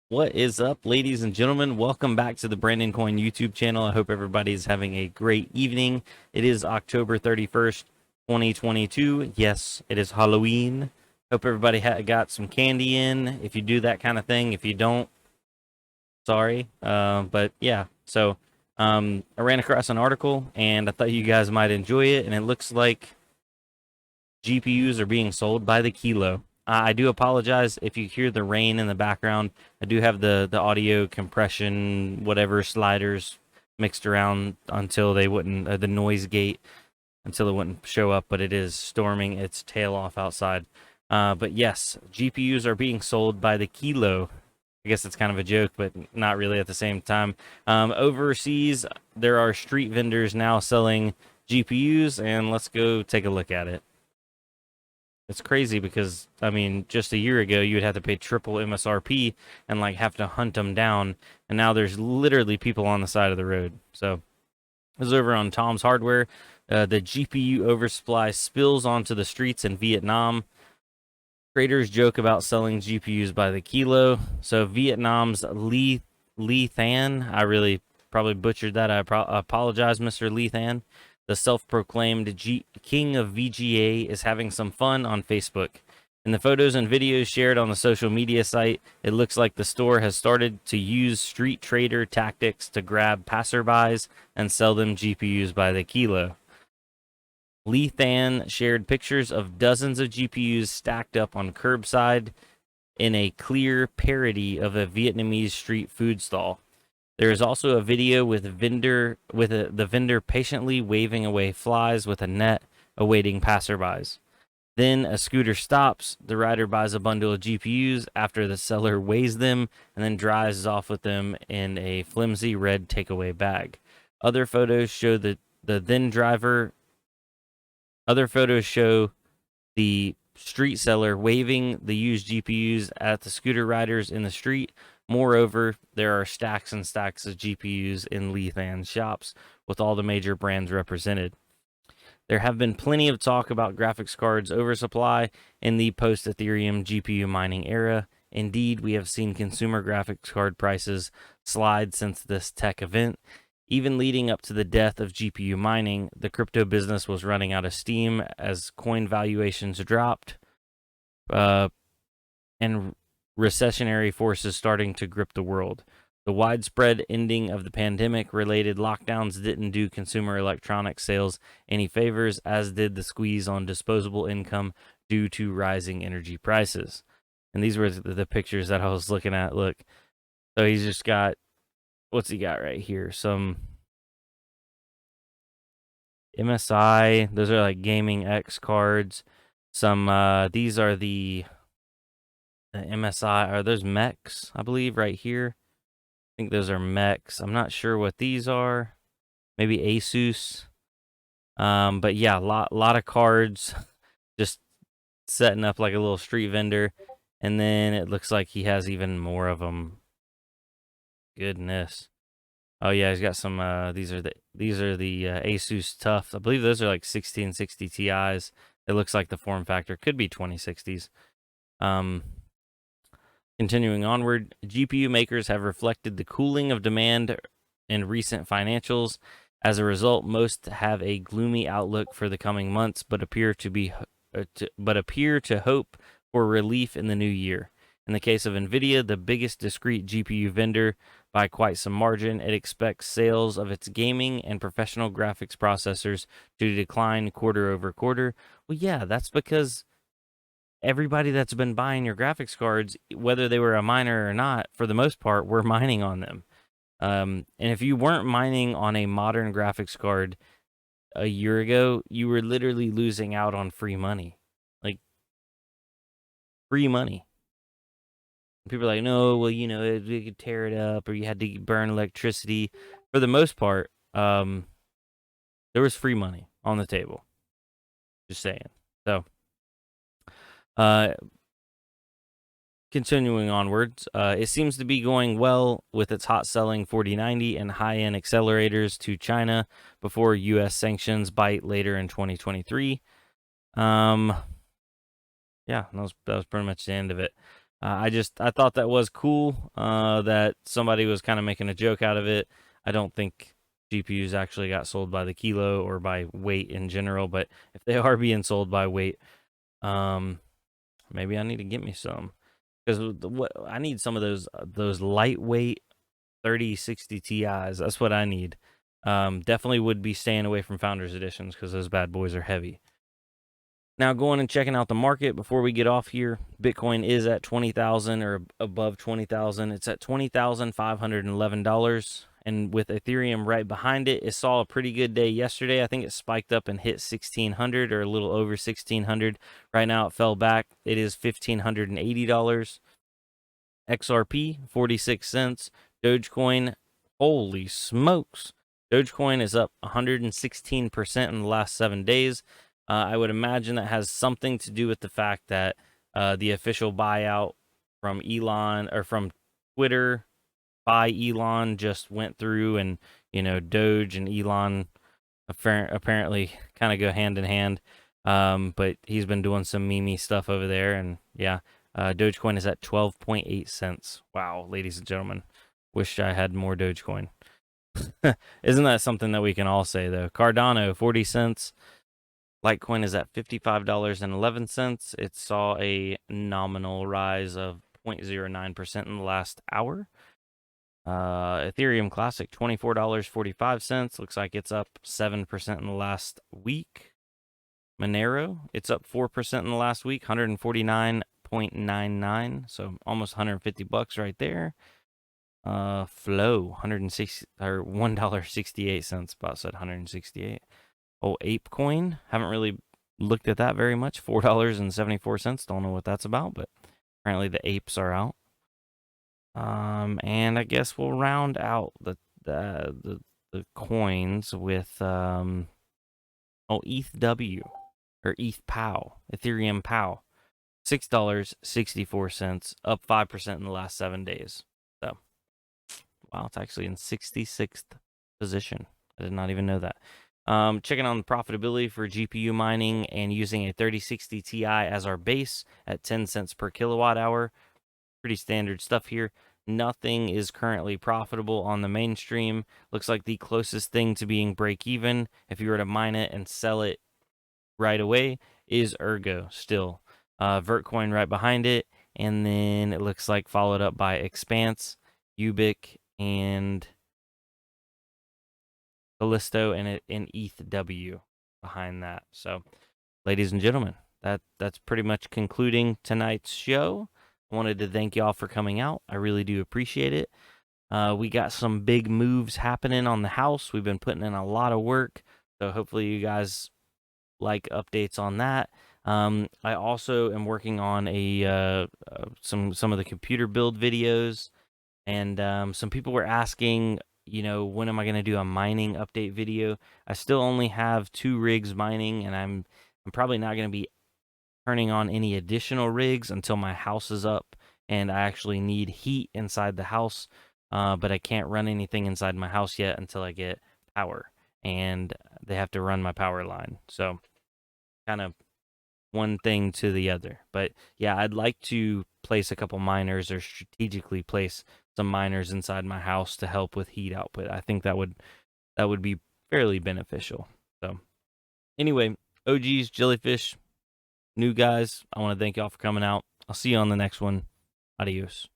What is up, ladies and gentlemen? Welcome back to the Brandon Coin YouTube channel. I hope everybody's having a great evening. It is October 31st, 2022. Yes, it is Halloween. Hope everybody got some candy in. If you do that kind of thing, if you don't, sorry. But yeah, so I ran across an article and I thought you guys might enjoy it. And it looks like GPUs are being sold by the kilo. I do apologize if you hear the rain in the background. I do have the audio compression, whatever sliders mixed around until they wouldn't, the noise gate until it wouldn't show up, but it is storming its tail off outside. But yes, GPUs are being sold by the kilo. I guess it's kind of a joke, but not really at the same time. Overseas, there are street vendors now selling GPUs, and let's go take a look at it. It's crazy because, I mean, just a year ago, you would have to pay triple MSRP and like have to hunt them down. And now there's literally people on the side of the road. So this is over on Tom's Hardware. The GPU oversupply spills onto the streets in Vietnam. Traders joke about selling GPUs by the kilo. So Vietnam's Lee Than, I really probably butchered that. I apologize, Mr. Lee Than. The self-proclaimed king of VGA is having some fun on Facebook. In the photos and videos shared on the social media site, it looks like the store has started to use street trader tactics to grab passerbys and sell them GPUs by the kilo. Lee Than shared pictures of dozens of GPUs stacked up on curbside in a clear parody of a Vietnamese street food stall. There is also a video with the vendor patiently waving away flies with a net, awaiting passerbys. Then a scooter stops. The rider buys a bundle of GPUs after the seller weighs them and then drives off with them in a flimsy red takeaway bag. Other photos show the then driver. Other photos show the street seller waving the used GPUs at the scooter riders in the street. Moreover, there are stacks and stacks of GPUs in Lee Than's shops, with all the major brands represented. There have been plenty of talk about graphics cards oversupply in the post-Ethereum GPU mining era. Indeed, we have seen consumer graphics card prices slide since this tech event. Even leading up to the death of GPU mining, the crypto business was running out of steam as coin valuations dropped, and recessionary forces starting to grip the world. The widespread ending of the pandemic-related lockdowns didn't do consumer electronics sales any favors, as did the squeeze on disposable income due to rising energy prices. And these were the pictures that I was looking at. Look, so he's just got, what's he got right here? Some MSI. Those are like Gaming X cards. Some, these are the MSI. Are those mechs, I believe, right here? I think those are mechs. I'm not sure what these are. Maybe Asus. But yeah, lot of cards. Just setting up like a little street vendor. And then it looks like he has even more of them. Goodness. Oh yeah, he's got some. These are the Asus Tough. I believe those are like 1660 Ti's. It looks like the form factor could be 2060s. Continuing onward, GPU makers have reflected the cooling of demand in recent financials. As a result, most have a gloomy outlook for the coming months, but appear to hope for relief in the new year. In the case of Nvidia, the biggest discrete GPU vendor by quite some margin, it expects sales of its gaming and professional graphics processors to decline quarter over quarter. Well, yeah, that's because everybody that's been buying your graphics cards, whether they were a miner or not, for the most part, were mining on them. And if you weren't mining on a modern graphics card a year ago, you were literally losing out on free money. Like, free money. People are like, no, well, you know, you could tear it up or you had to burn electricity. For the most part, there was free money on the table. Just saying. So, continuing onwards, it seems to be going well with its hot-selling 4090 and high-end accelerators to China before U.S. sanctions bite later in 2023. Yeah, that was pretty much the end of it. I thought that was cool. That somebody was kind of making a joke out of it. I don't think GPUs actually got sold by the kilo or by weight in general, but if they are being sold by weight, um, maybe I need to get me some because what I need some of those lightweight 3060 Ti's. That's what I need. Definitely would be staying away from Founders Editions because those bad boys are heavy. Now, going and checking out the market before we get off here, Bitcoin is at 20,000 or above 20,000. It's at $20,511. And with Ethereum right behind it, it saw a pretty good day yesterday. I think it spiked up and hit 1,600 or a little over 1,600. Right now, it fell back. It is $1,580. XRP, 46 cents. Dogecoin, holy smokes. Dogecoin is up 116% in the last 7 days. I would imagine that has something to do with the fact that the official buyout from Elon or from Twitter by Elon just went through, and Doge and Elon apparently kind of go hand in hand. But he's been doing some meme stuff over there, and yeah, Dogecoin is at 12.8 cents. Wow, ladies and gentlemen, wish I had more Dogecoin. Isn't that something that we can all say though? Cardano, 40 cents. Litecoin is at $55.11. It saw a nominal rise of 0.09% in the last hour. Ethereum Classic, $24.45. Looks like it's up 7% in the last week. Monero, it's up 4% in the last week, 149.99, so almost $150 right there. Flow, 160 or $1.68. About said 168. Oh, ApeCoin, haven't really looked at that very much. $4.74. Don't know what that's about, but apparently the apes are out. And I guess we'll round out the coins with ETHW or ETH Ethereum POW. $6.64, up 5% in the last 7 days. So, wow, it's actually in 66th position. I did not even know that. Checking on the profitability for GPU mining and using a 3060 Ti as our base at 10 cents per kilowatt hour. Pretty standard stuff here. Nothing is currently profitable on the mainstream. Looks like the closest thing to being break even, if you were to mine it and sell it right away, is Ergo still. Vertcoin right behind it, and then it looks like followed up by Expanse, Ubic, and Callisto, and ETHW behind that. So, ladies and gentlemen, that's pretty much concluding tonight's show. I wanted to thank y'all for coming out. I really do appreciate it. We got some big moves happening on the house. We've been putting in a lot of work, so hopefully you guys like updates on that. I also am working on some of the computer build videos, and some people were asking, when am I going to do a mining update video? I still only have 2 rigs mining, and I'm probably not going to be turning on any additional rigs until my house is up and I actually need heat inside the house. But I can't run anything inside my house yet until I get power, and they have to run my power line. So kind of one thing to the other. But yeah, I'd like to place a couple miners or strategically place some miners inside my house to help with heat output. I think that would be fairly beneficial. So anyway, OGs, Jellyfish, new guys, I want to thank y'all for coming out. I'll see you on the next one. Adios.